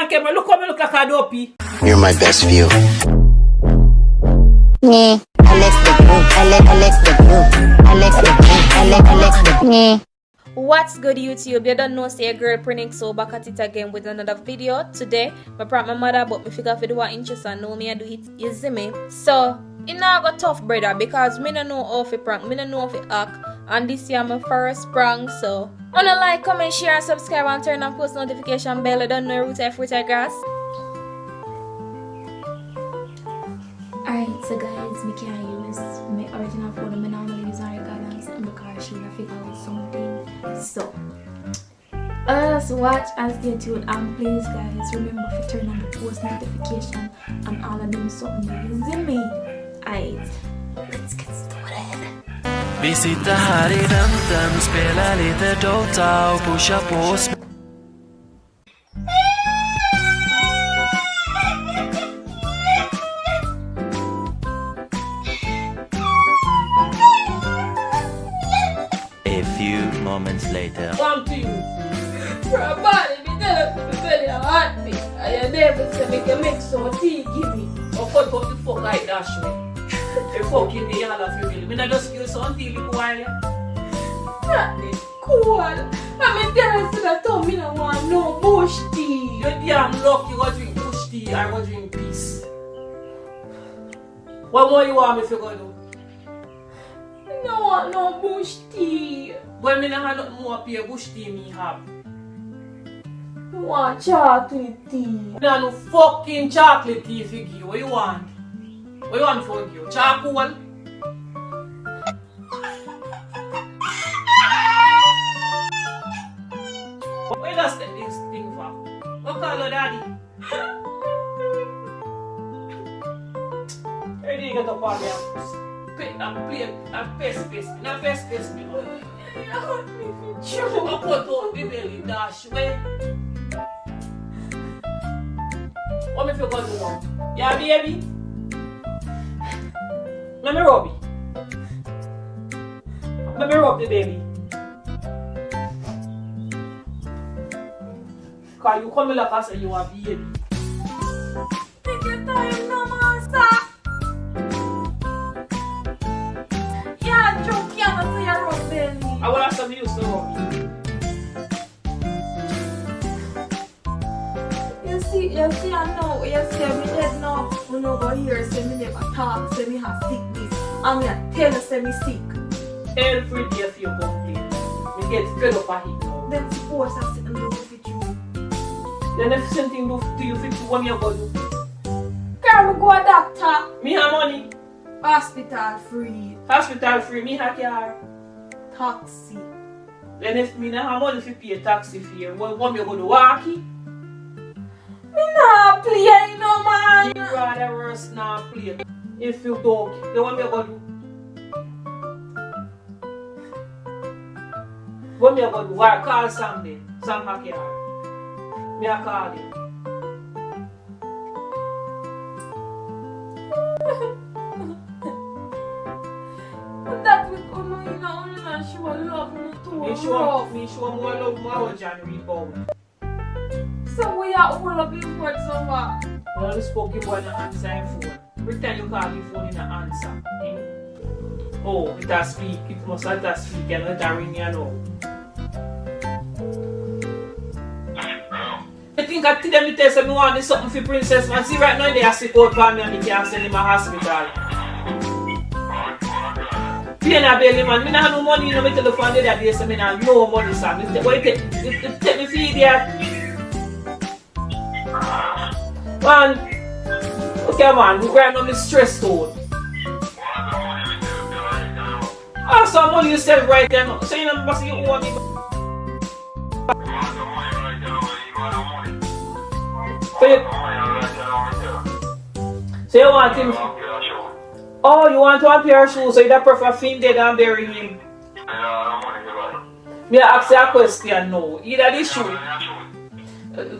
prank him. Look how me look like a dopey. You're my best view. Yeah. Alex the group. Alex the group. Alex the group. Alex the group. Yeah. What's good, YouTube? You don't know, say a girl Prinix, so back at it again with another video. Today, I brought my mother, but me figure if you want interest and know me, I do it, you see me. So, it now got tough, brother, because me don't know how to prank, me don't know how to act, and this year my first prank, so wanna like, comment, share, and subscribe, and turn on post notification bell. I don't know root or fruit or grass. Alright, so guys, me can't use my original phone, I normally use my guidance because she will figure out something. So, let's watch and stay tuned, and please guys remember to turn on the post notification and all of them something you see me. Alright, let's get started. Vi sitter här i väntan, spelar lite Dota och pushar på. A few moments later. Come to you. Body, me tell you to tell you hurt me. And your neighbor say me can make some tea, give me. Or cut up the fuck like that shit. The fuck in the all of you. Me not just give some tea little while. That is cool. I mean tell you that time me don't want no bush tea. You damn lucky you go drink bush tea or go drink peace. What more you want me to go do? I don't want no bush tea. Well, me not have nothing more pay bush tea me have. I want chocolate tea. I no fucking chocolate tea for you. What you want? What you want for you? Charcoal? What you just take this thing for? What call your daddy? Where do you get up on there? I'm pest me. Not pest me. I put out the belly dash way. What me feel going to want? Yeah, baby? Let me rub it. Let me rub the baby. Cause you come like I say you are baby. Take your time, no master. Yeah, joke, yeah, but say you're rub belly. I want some use to rub it. You see, I know, you see, me head now, when you go here, say me never talk, say me have sickness, and me a tell you, say me sick. Every day for your complaint. Me get fed up at it now. Then suppose I sit and do it you. Then if something do to you fit what me go do? Girl, me go a doctor. Me have money. Hospital free. Hospital free, me have car. Taxi. Then if me not have money to pay a taxi fare, what me go to walk it? Me not play no man. You rather worse not play. If you don't, then what me go do? What me go do? Why call Sam then? Sam have car. Me a call him. That with you know, she will love me too. Me show more love more January rebound. So we are all of these words so far. I only spoke you boy in the answer him phone. Every time you call your phone in the answer. Eh? Oh, it has speak. It must have speak and let her ring you now. I think I tell them to tell me want something for Princess man. See right now they are sick out for me and they can't send him to hospital. Pain a belly man, me not have no money, you know, me telephone the other day, so me not have no money, sir. What you take me for idiot? Man, okay man, we grind on me stress out. Ah, some money you save right there, no? So you know, must you owe me. So you want him? Oh, you want one pair of shoes, so you prefer film dead and bury him? Me ask you a question now. Either this shoe.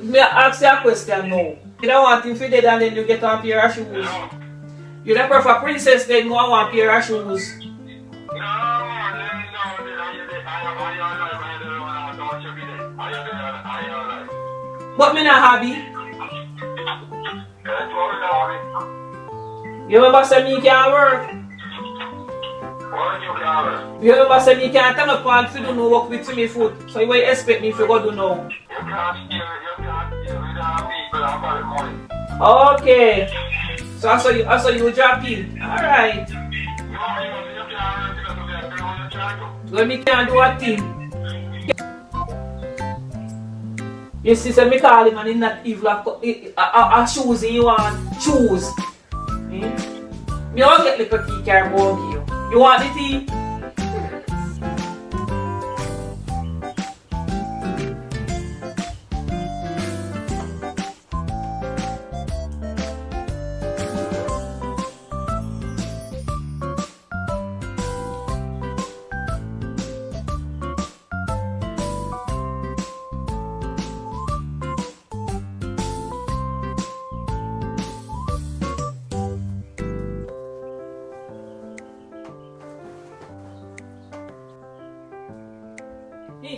Me ask you a question now. You don't want him to dead and then you get one pair of shoes. You don't prefer Princess then you want one pair of shoes. But me not happy. You remember say me can't work? You remember say me can't turn up and do no work with me foot. So you will expect me to go do now. Okay. So I saw you drop in. Alright. When me can't do a thing. You see, so me call him and he's not even a shoes you want. Choose. Me won't get little tea car more give you. You want the tea?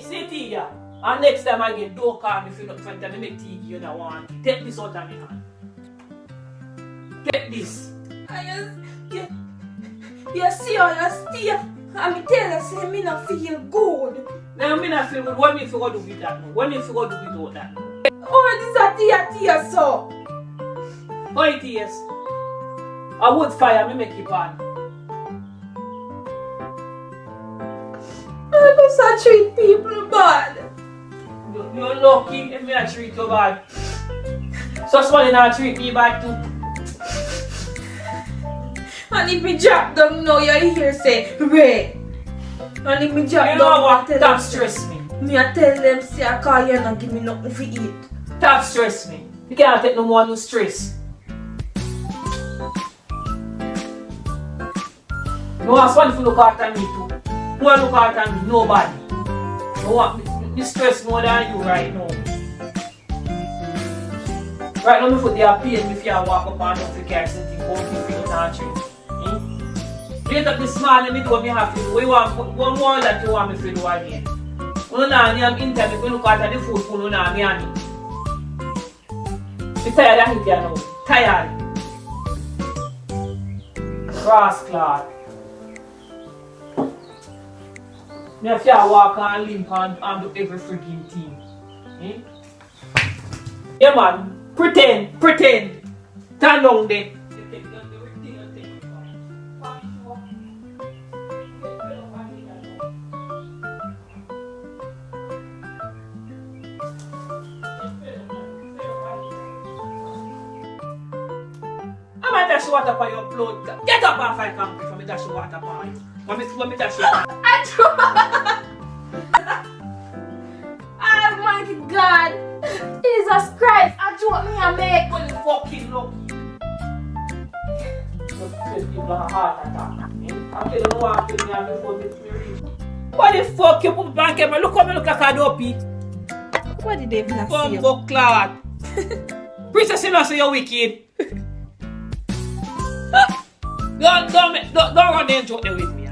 See tea, yeah. And next time again, don't call me if you not find time to make tea you don't want. Take this out of my hand. Take this. You see how you stay and me tell you say me not feel good. Now me not feel good. What me figure do with that now? What me figure do without that? Oh, this a tea so. How it is? I would fire me make it on. I just treat people bad. You're lucky if me not treat you bad. So somebody not treat me bad too. And if me drop down now, you hear say, Ray. And if me drop You down, know what? I tell Stop them, stress me. me I tell them, say, I call you and give me nothing to eat. Stop stress me. You can't take no more no stress. No one wants to look after me too. Who want to look after me? Nobody. No one me stress more than you right now. Right now, me foot they are paying me if you walk up and down for cars and think about you feeling and treat. Later up this morning, me do what me have to do. What you want? One more that you want me to do again. You know, I'm internet. We look at the food, you know, me and me. I'm tired of it now. Tired. Rascal. Me have to walk and limp and do every freaking thing. Yeah man, pretend. Stand down there. I'm going to dash water upon your blood. Get up and fight concrete for me dash water upon you. Let me dash water. Almighty God, Jesus Christ, I joke me and make. When you fucking lucky. You people have a heart attack. I'm telling you what I'm telling you before me reach. What the fuck you put back here? Look how me look like a dopey. What did they even say? Bumbo cloud. Princess, you know say you're wicked. Don't run there and joke there with me.